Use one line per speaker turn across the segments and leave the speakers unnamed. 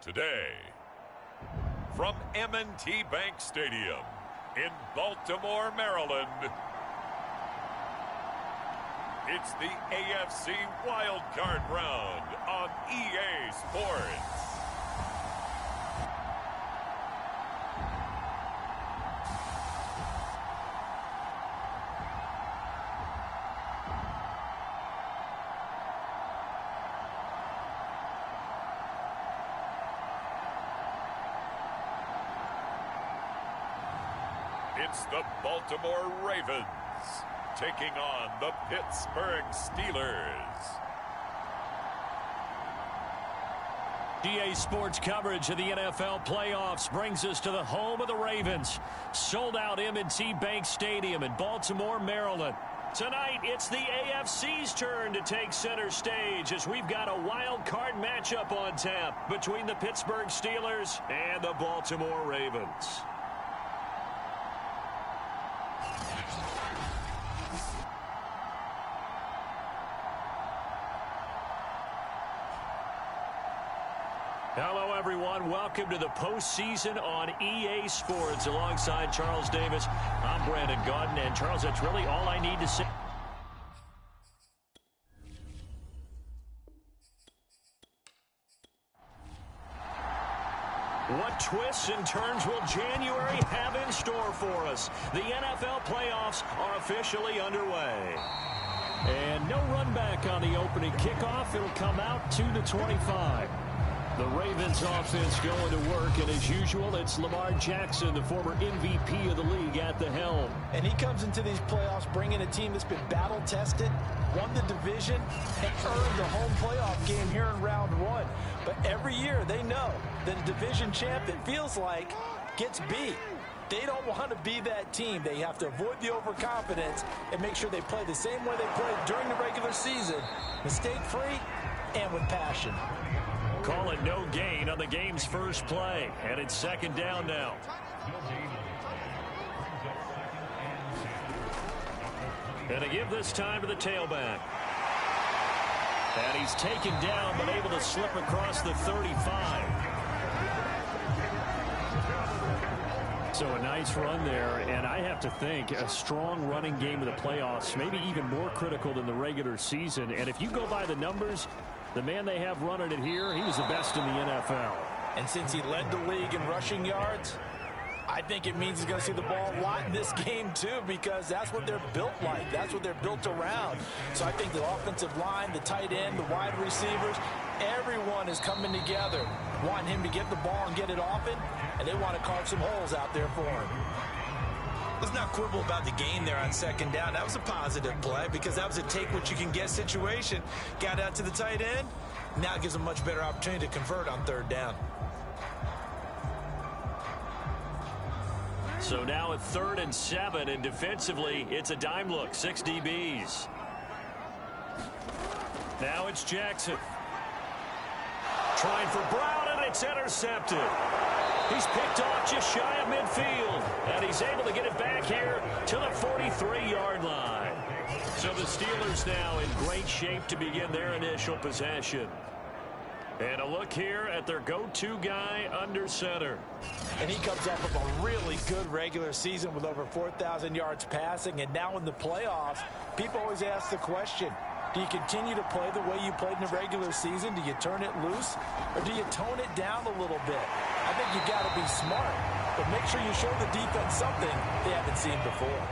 Today, from M&T Bank Stadium in Baltimore, Maryland, it's the AFC Wildcard round on EA Sports. It's the Baltimore Ravens taking on the Pittsburgh Steelers.
EA Sports coverage of the NFL playoffs brings us to the home of the Ravens. Sold out M&T Bank Stadium in Baltimore, Maryland. Tonight, it's the AFC's turn to take center stage as we've got a wild card matchup on tap between the Pittsburgh Steelers and the Baltimore Ravens. Hello, everyone. Welcome to the postseason on EA Sports. Alongside Charles Davis, I'm Brandon Gaudin. And, Charles, that's really all I need to say. What twists and turns will January have in store for us? The NFL playoffs are officially underway. And no run back on the opening kickoff. It'll come out to the 25. The Ravens offense going to work, and as usual, it's Lamar Jackson, the former MVP of the league, at the helm.
And he comes into these playoffs bringing a team that's been battle-tested, won the division, and earned the home playoff game here in round one. But every year they know that a division champ, it feels like, gets beat. They don't want to be that team. They have to avoid the overconfidence and make sure they play the same way they played during the regular season, mistake-free and with passion.
Call it no gain on the game's first play, and it's second down now. And to give this time to the tailback. And he's taken down, but able to slip across the 35. So a nice run there, and I have to think a strong running game of the playoffs, maybe even more critical than the regular season. And if you go by the numbers, the man they have running it here, he was the best in the NFL.
And since he led the league in rushing yards, I think it means he's going to see the ball a lot in this game too, because that's what they're built like. That's what they're built around. So I think the offensive line, the tight end, the wide receivers, everyone is coming together, wanting him to get the ball and get it often, and they want to carve some holes out there for him.
Let's not quibble about the gain there on second down. That was a positive play because that was a take-what-you-can-get situation. Got out to the tight end. Now it gives them a much better opportunity to convert on third down.
So now at 3rd and 7, and defensively, it's a dime look, 6 DBs. Now it's Jackson. Trying for Brown, and it's intercepted. He's picked off just shy of midfield, and he's able to get it back here to the 43-yard line. So the Steelers now in great shape to begin their initial possession. And a look here at their go-to guy under center.
And he comes off of a really good regular season with over 4,000 yards passing, and now in the playoffs, people always ask the question, do you continue to play the way you played in the regular season? Do you turn it loose, or do you tone it down a little bit? I think you got to be smart, but make sure you show the defense something they haven't seen before.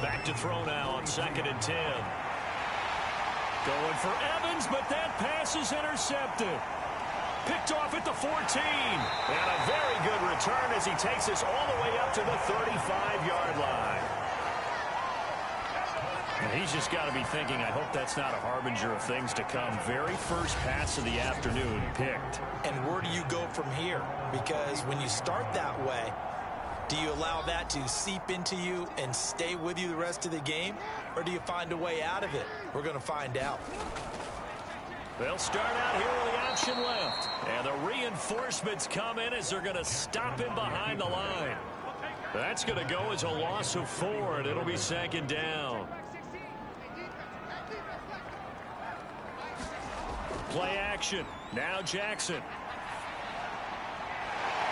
Back to throw now on 2nd and 10. Going for Evans, but that pass is intercepted. Picked off at the 14. And a very good return as he takes us all the way up to the 35-yard line. And he's just got to be thinking, I hope that's not a harbinger of things to come. Very first pass of the afternoon picked.
And where do you go from here? Because when you start that way, do you allow that to seep into you and stay with you the rest of the game? Or do you find a way out of it? We're going to find out.
They'll start out here with the option left. And the reinforcements come in as they're going to stop him behind the line. That's going to go as a loss of 4, and it'll be second down. Play action. Now Jackson.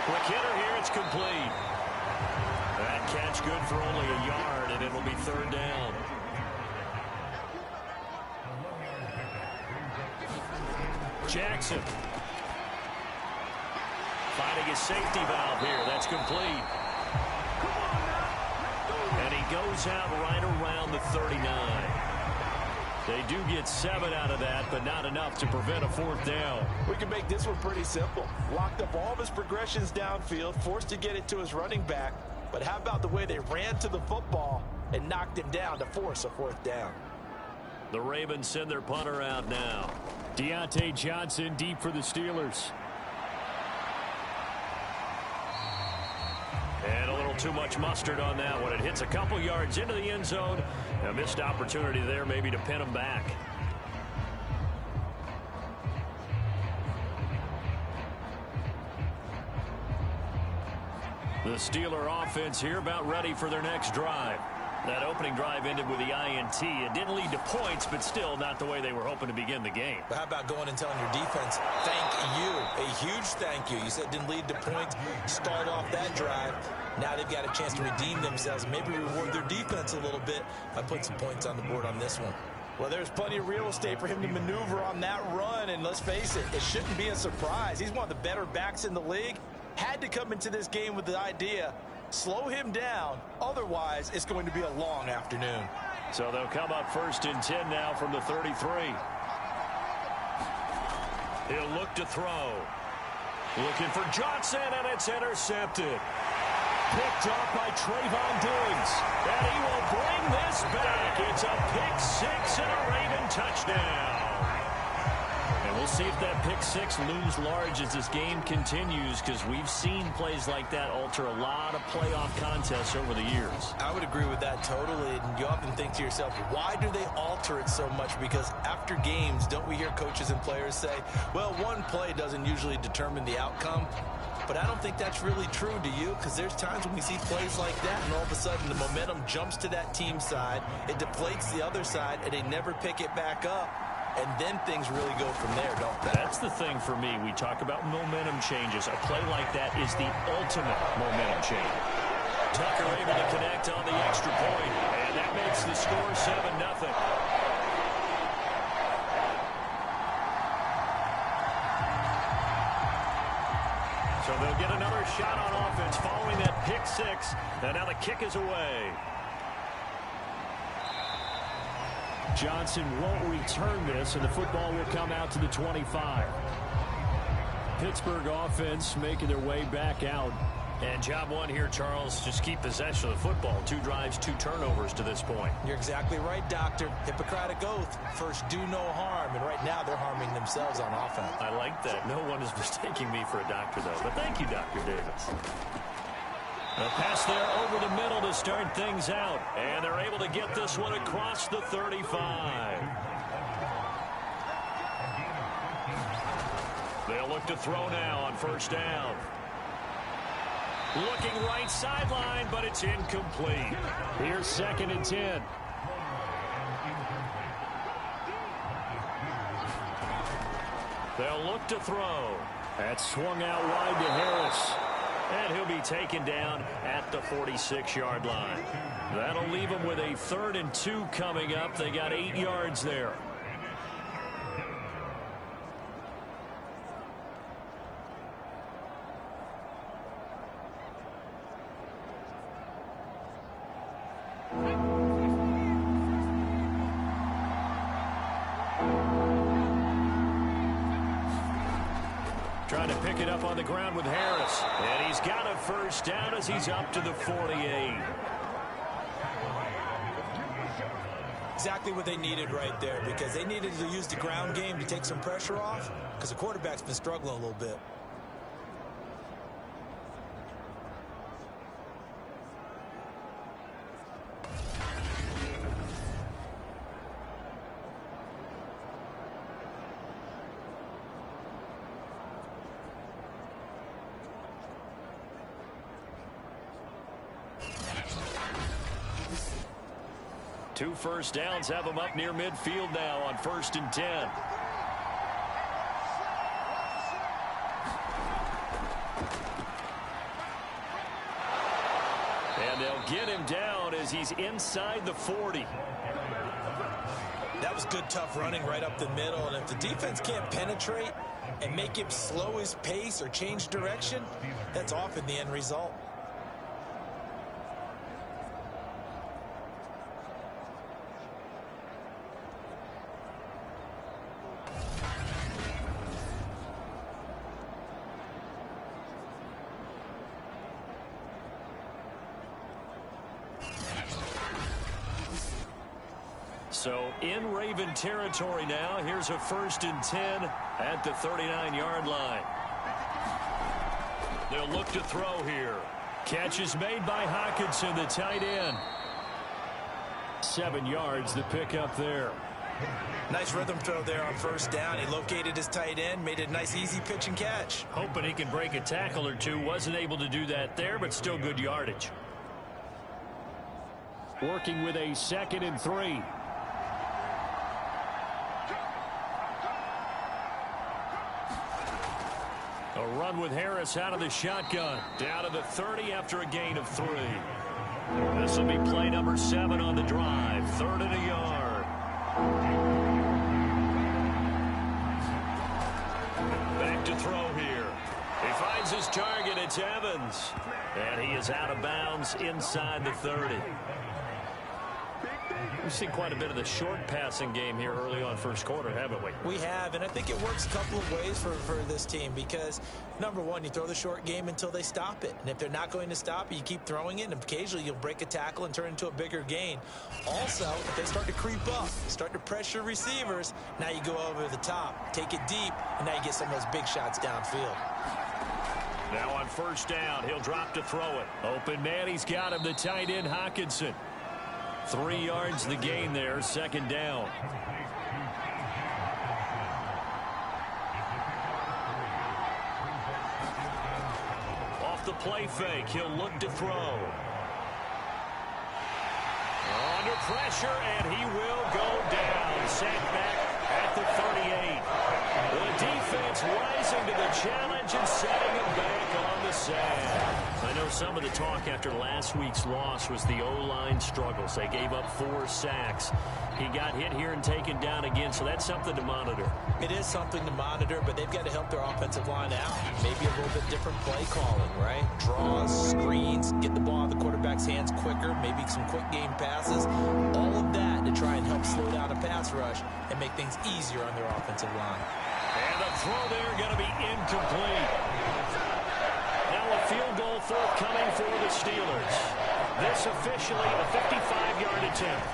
Quick hitter here. It's complete. That catch good for only a yard, and it'll be third down. Jackson. Finding his safety valve here. That's complete. And he goes out right around the 39. They do get 7 out of that, but not enough to prevent a fourth down.
We can make this one pretty simple. Locked up all of his progressions downfield, forced to get it to his running back. But how about the way they ran to the football and knocked him down to force a fourth down?
The Ravens send their punter out now. Deontay Johnson deep for the Steelers. And a little too much mustard on that one. It hits a couple yards into the end zone. A missed opportunity there maybe to pin him back. The Steeler offense here about ready for their next drive. That opening drive ended with the INT. It didn't lead to points, but still not the way they were hoping to begin the game.
But how about going and telling your defense, thank you, a huge thank you. You said it didn't lead to points, stalled off that drive. Now they've got a chance to redeem themselves and maybe reward their defense a little bit by putting some points on the board on this one.
Well, there's plenty of real estate for him to maneuver on that run, and let's face it, it shouldn't be a surprise. He's one of the better backs in the league. Had to come into this game with the idea, slow him down, otherwise it's going to be a long afternoon.
So they'll come up 1st and 10 now from the 33. He'll look to throw. Looking for Johnson, and it's intercepted. Picked off by Trayvon Diggs. And he will bring this back. It's a pick six and a Raven touchdown. And we'll see if that pick six looms large as this game continues, because we've seen plays like that alter a lot of playoff contests over the years.
I would agree with that totally. And you often think to yourself, why do they alter it so much? Because after games, don't we hear coaches and players say, well, one play doesn't usually determine the outcome? But I don't think that's really true, do you? Because there's times when we see plays like that, and all of a sudden the momentum jumps to that team side, it deflates the other side, and they never pick it back up. And then things really go from there, don't they?
That's the thing for me. We talk about momentum changes. A play like that is the ultimate momentum change. Tucker able to connect on the extra point, and that makes the score 7-0. So they'll get another shot on offense following that pick six. And now the kick is away. Johnson won't return this, and the football will come out to the 25. Pittsburgh offense making their way back out. And job one here, Charles, just keep possession of the football. 2 drives, 2 turnovers to this point.
You're exactly right, Doctor. Hippocratic oath. First, do no harm. And right now, they're harming themselves on offense.
I like that. No one is mistaking me for a doctor, though. But thank you, Dr. Davis. A pass there over the middle to start things out. And they're able to get this one across the 35. They'll look to throw now on 1st down. Looking right sideline, but it's incomplete. Here's 2nd and 10. They'll look to throw. That swung out wide to Harris. And he'll be taken down at the 46-yard line. That'll leave them with a 3rd and 2 coming up. They got 8 yards there. Trying to pick it up on the ground with Harris. And he's got a 1st down as he's up to the 48.
Exactly what they needed right there, because they needed to use the ground game to take some pressure off, because the quarterback's been struggling a little bit. Two 1st downs have them up near midfield now on 1st and 10.
They'll get him down as he's inside the 40.
That was good, tough running right up the middle. And if the defense can't penetrate and make him slow his pace or change direction, that's often the end result.
So in Raven territory now. Here's a 1st and 10 at the 39-yard line. They'll look to throw here. Catch is made by Hockenson, the tight end. 7 yards, the pickup there.
Nice rhythm throw there on 1st down. He located his tight end, made a nice easy pitch and catch.
Hoping he can break a tackle or two. Wasn't able to do that there, but still good yardage. Working with a 2nd and 3. A run with Harris out of the shotgun. Down to the 30 after a gain of 3. This will be play number 7 on the drive. 3rd and a yard. Back to throw here. He finds his target. It's Evans. And he is out of bounds inside the 30. We've seen quite a bit of the short passing game here early on 1st quarter, haven't we?
We have, and I think it works a couple of ways for this team because, number one, you throw the short game until they stop it. And if they're not going to stop it, you keep throwing it, and occasionally you'll break a tackle and turn it into a bigger gain. Also, if they start to creep up, start to pressure receivers, now you go over the top, take it deep, and now you get some of those big shots downfield.
Now on 1st down, he'll drop to throw it. Open man, he's got him, the tight end Hockenson. 3 yards the gain there, 2nd down. Off the play fake, he'll look to throw. Under pressure, and he will go down. Sacked back at the 38. The defense rising to the challenge and setting him back on the sand. I know some of the talk after last week's loss was the O-line struggles. They gave up 4 sacks. He got hit here and taken down again, so that's something to monitor.
It is something to monitor, but they've got to help their offensive line out. Maybe a little bit different play calling, right? Draws, screens, get the ball out of the quarterback's hands quicker, maybe some quick game passes. All of that to try and help slow down a pass rush and make things easier on their offensive line.
And the throw there going to be incomplete. Now a field goal forthcoming for the Steelers. This officially a 55-yard attempt.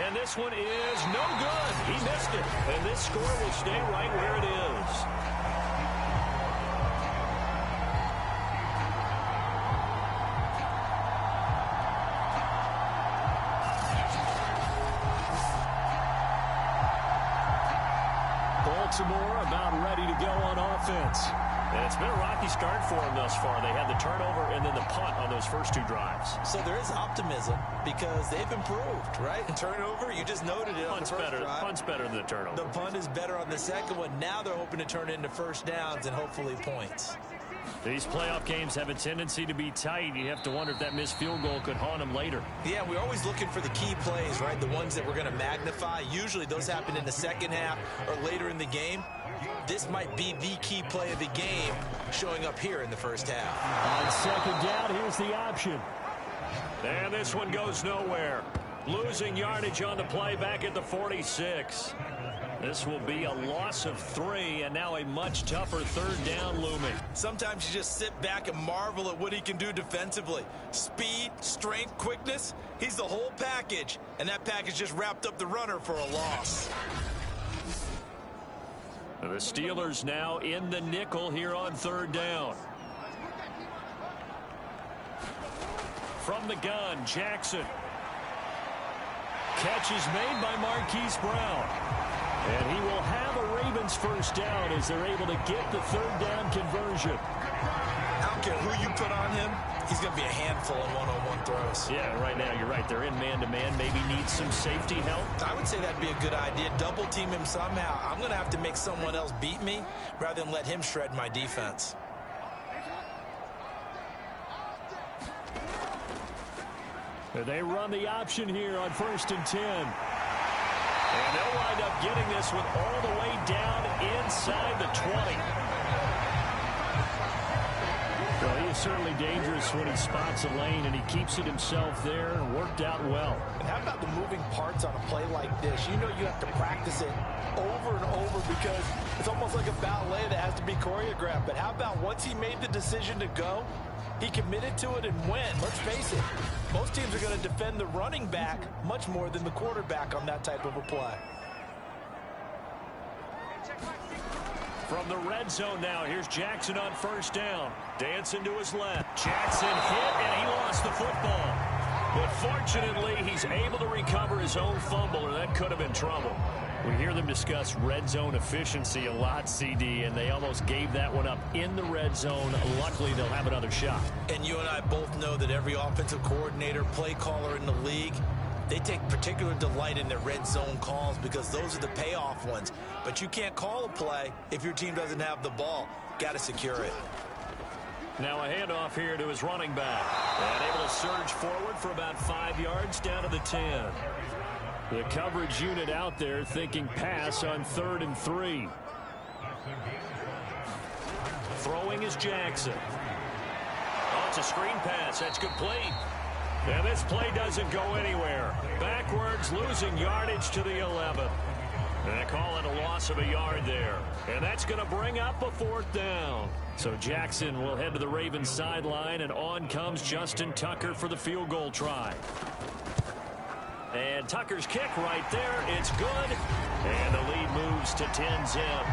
And this one is no good. He missed it. And this score will stay right where it is. Baltimore about ready to go on offense. And it's been a rocky start for them thus far. They had the turnover and then the punt on those first 2 drives.
So there is optimism because they've improved, right? And turnover, you just noted it on the first drive.
Punt's better than the turnover.
The punt is better on the second one. Now they're hoping to turn it into 1st downs and hopefully points.
These playoff games have a tendency to be tight. You have to wonder if that missed field goal could haunt them later.
Yeah, we're always looking for the key plays, right? The ones that we're going to magnify. Usually those happen in the second half or later in the game. This might be the key play of the game showing up here in the first half.
On 2nd down, here's the option. And this one goes nowhere. Losing yardage on the play back at the 46. This will be a loss of 3, and now a much tougher 3rd down looming.
Sometimes you just sit back and marvel at what he can do defensively. Speed, strength, quickness, he's the whole package. And that package just wrapped up the runner for a loss.
The Steelers now in the nickel here on 3rd down. From the gun, Jackson. Catch is made by Marquise Brown. And he will have a Ravens 1st down as they're able to get the 3rd down conversion.
I don't care who you put on him, he's going to be a handful in one-on-one throws.
Yeah, right now you're right. They're in man-to-man. Maybe needs some safety help.
I would say that'd be a good idea. Double team him somehow. I'm going to have to make someone else beat me rather than let him shred my defense.
They run the option here on 1st and 10. And they'll wind up getting this one all the way down inside the 20. Well, he is certainly dangerous when he spots a lane, and he keeps it himself there and worked out well.
And how about the moving parts on a play like this? You know you have to practice it over and over because it's almost like a ballet that has to be choreographed. But how about once he made the decision to go, he committed to it and went. Let's face it, most teams are going to defend the running back much more than the quarterback on that type of a play.
From the red zone now, here's Jackson on 1st down. Dancing to his left. Jackson hit, and he lost the football. But fortunately, he's able to recover his own fumble, or that could have been trouble. We hear them discuss red zone efficiency a lot, CD, and they almost gave that one up in the red zone. Luckily, they'll have another shot.
And you and I both know that every offensive coordinator, play caller in the league, they take particular delight in their red zone calls because those are the payoff ones. But you can't call a play if your team doesn't have the ball. Got to secure it.
Now a handoff here to his running back. And able to surge forward for about 5 yards down to the 10. The coverage unit out there thinking pass on 3rd and 3. Throwing is Jackson. Oh, it's a screen pass. That's complete. And this play doesn't go anywhere. Backwards, losing yardage to the 11. And they call it a loss of a yard there. And that's going to bring up a 4th down. So Jackson will head to the Ravens sideline, and on comes Justin Tucker for the field goal try. And Tucker's kick right there. It's good. And the lead moves to 10-zip.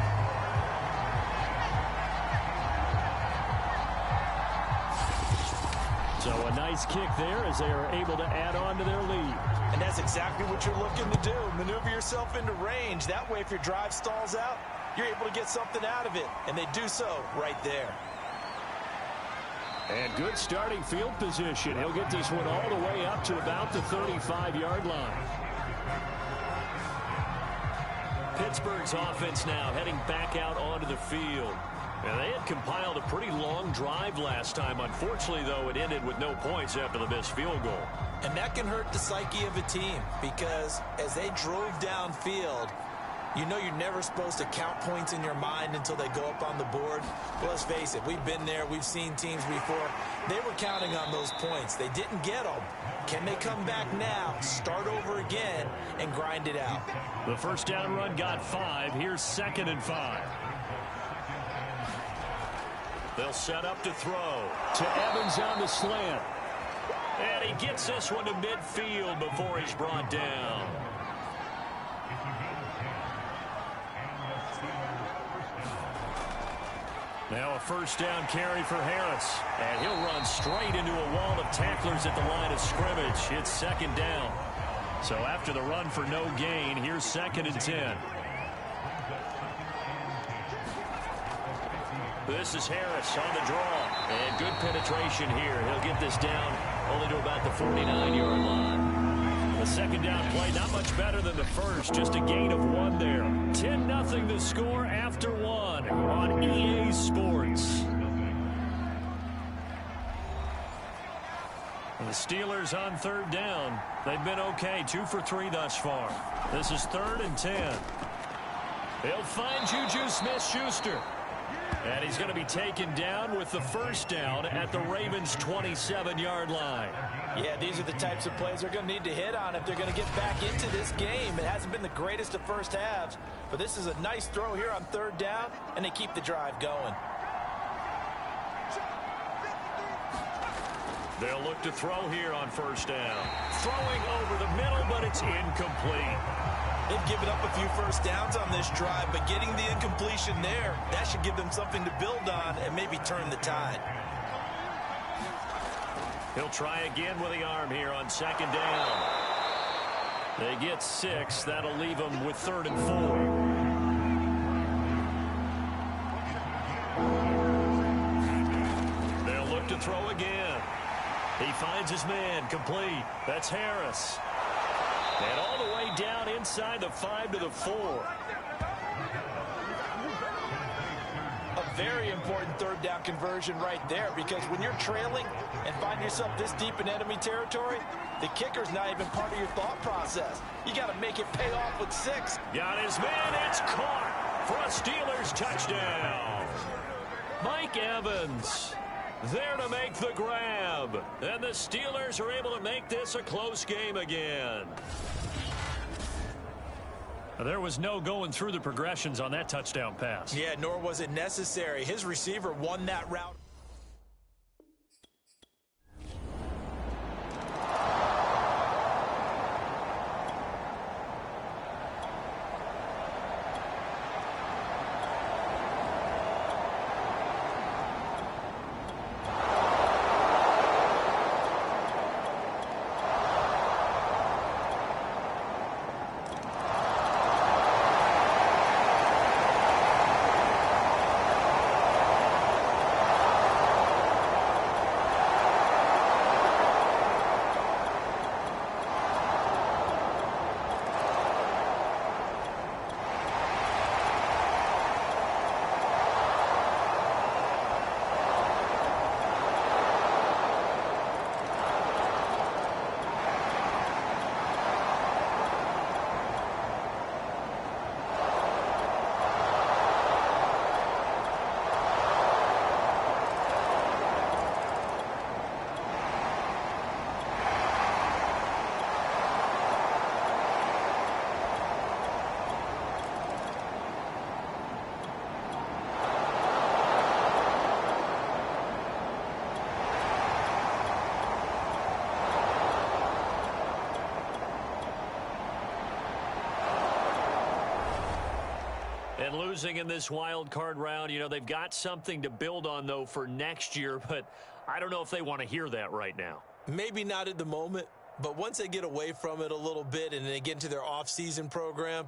So a nice kick there as they are able to add on to their lead.
And that's exactly what you're looking to do. Maneuver yourself into range. That way, if your drive stalls out, you're able to get something out of it. And they do so right there.
And good starting field position. He'll get this one all the way up to about the 35-yard line. Pittsburgh's offense now heading back out onto the field. And they had compiled a pretty long drive last time. Unfortunately, though, it ended with no points after the missed field goal.
And that can hurt the psyche of a team because as they drove downfield, you know you're never supposed to count points in your mind until they go up on the board. But let's face it, we've been there. We've seen teams before. They were counting on those points. They didn't get them. Can they come back now, start over again, and grind it out?
The 1st down run got 5. Here's 2nd and 5. They'll set up to throw. To Evans on the slant. And he gets this one to midfield before he's brought down. Now a 1st down carry for Harris. And he'll run straight into a wall of tacklers at the line of scrimmage. It's 2nd down. So after the run for no gain, here's 2nd and 10. This is Harris on the draw. And good penetration here. He'll get this down only to about the 49-yard line. The 2nd down play, not much better than the first. Just a gain of 1 there. 10-0 the score after 1 on EA Sports. And the Steelers on 3rd down. They've been okay. 2 for 3 thus far. This is 3rd and 10. They'll find Juju Smith-Schuster. And he's going to be taken down with the 1st down at the Ravens' 27-yard line.
Yeah, these are the types of plays they're going to need to hit on if they're going to get back into this game. It hasn't been the greatest of first halves, but this is a nice throw here on 3rd down, and they keep the drive going.
They'll look to throw here on 1st down. Throwing over the middle, but it's incomplete.
They've given up a few 1st downs on this drive, but getting the incompletion there, that should give them something to build on and maybe turn the tide.
He'll try again with the arm here on 2nd down. They get 6. That'll leave them with 3rd and 4. They'll look to throw again. He finds his man, complete. That's Harris. And all the way down inside the 5 to the 4.
A very important third down conversion right there, because when you're trailing and find yourself this deep in enemy territory, the kicker's not even part of your thought process. You got to make it pay off with 6.
Got his man. It's caught for a Steelers touchdown. Mike Evans there to make the grab. And the Steelers are able to make this a close game again. There was no going through the progressions on that touchdown pass.
Yeah, nor was it necessary. His receiver won that route.
And losing in this wild card round, you know, they've got something to build on, though, for next year. But I don't know if they want to hear that right now.
Maybe not at the moment, but once they get away from it a little bit and they get into their off-season program,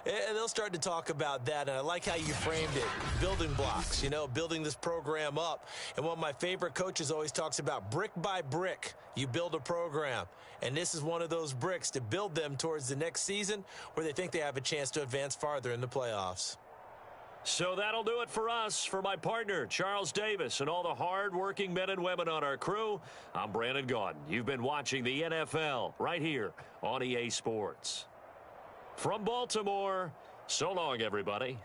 they'll start to talk about that. And I like how you framed it, building blocks, you know, building this program up. And one of my favorite coaches always talks about brick by brick, you build a program. And this is one of those bricks to build them towards the next season where they think they have a chance to advance farther in the playoffs.
So that'll do it for us. For my partner, Charles Davis, and all the hard-working men and women on our crew, I'm Brandon Gaudin. You've been watching the NFL right here on EA Sports. From Baltimore, so long, everybody.